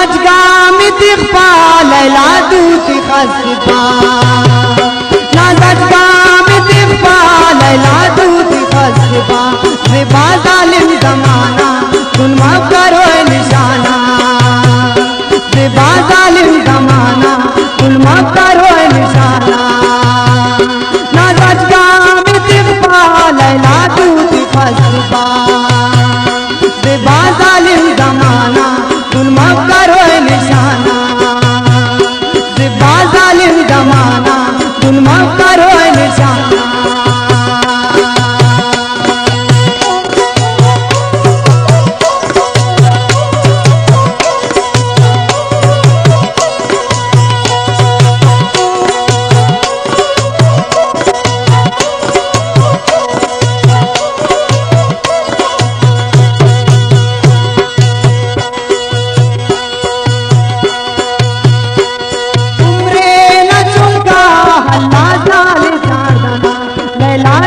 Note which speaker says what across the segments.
Speaker 1: दजगा मितिखपा लैला दूती खसपा ना दजगा मितिखपा लैला दूती खसपा रिबा जालिम जमाना तुम माफ करो निशाना रिबा जालिम जमाना तुम माफ करो निशाना ना दजगा मितिखपा लैला दूती खसपा रिबा जालिम जमाना तुम माफ करो निशाना रिबा जालिम जमाना तुम माफ करो निशाना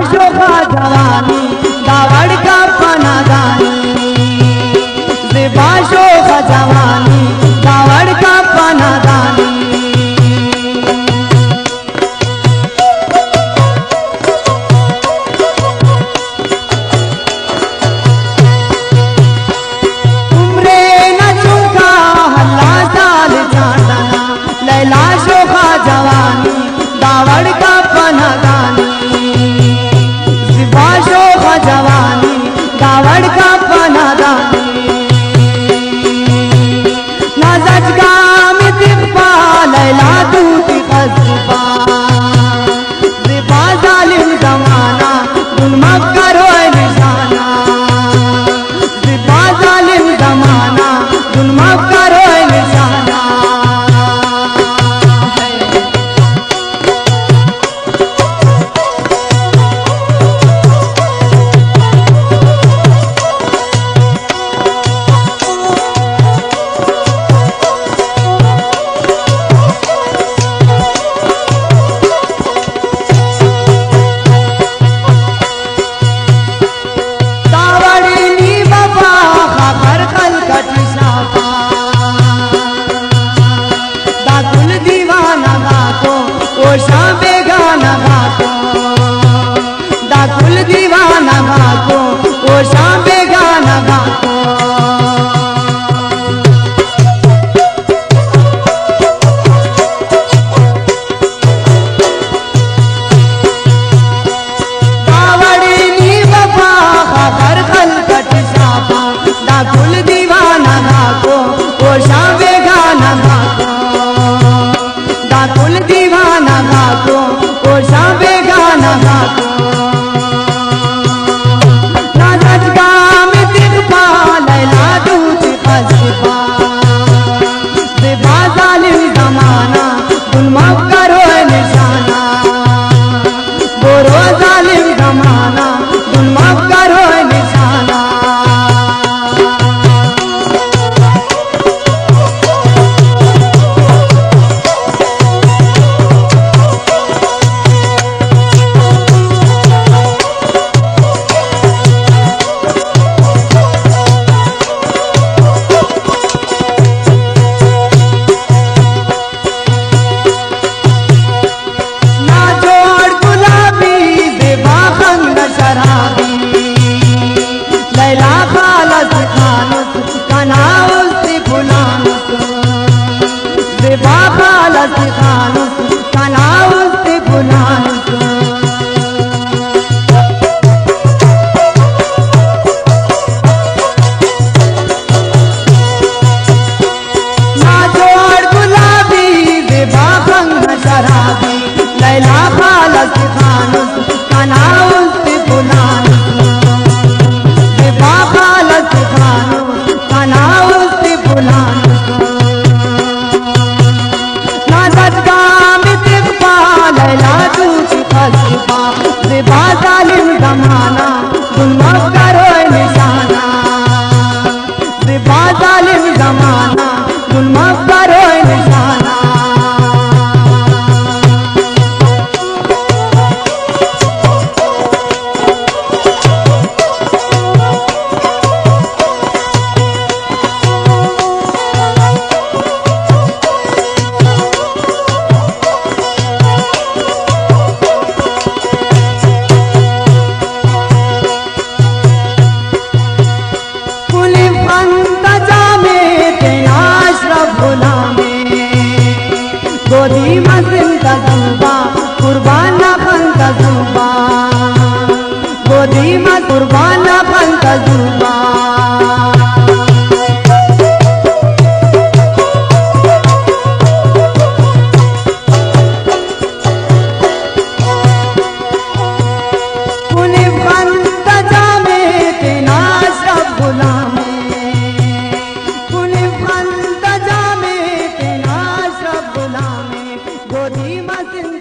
Speaker 1: जवानी दावड़ का पनादानी रिबाशो का जवानी दावड़ का पनादानी उम्रे न चुका हल्ला साल चांदना लैलाशो का जवानी दावड़ का पनादानी बाशो का जवानी दावड़ का पनादानी ना दजगा मितिखपा लैला दूती खसपा रिबा जालिम जमाना तुम माफ करो निशाना रिबा जालिम जमाना तुम माफ करो निशाना ओशा बेगाना भाको दाकुल दीवाना भाको ओशा बेगाना भाको दावड़ी नी वफा खबर खलकट साफा दाकुल दीवाना भाको ओशा बेगाना भाको दाकुल दीवाना भाको ओशा बेगाना भाको ना दजगा मितिखपा लैला दूती खसपा रिबा जालिम जमाना तुम माफ करो निशाना बोरो जालिम जमाना तुम माफ करो निशाना लैला खालस खानुस कनाउस फुलानुस रिबा खालस खानुस कनाउस फुलानुस ना जोड़ गुलाबी रिबा खंग शराबी लैला खालस खानुस कनाउस फुलानुस ना दजगा गोदी मसिंता जुबा कुर्बाना फंता जुबा गोदी में कुर्बाना फंता जुबा गोदी मसिंता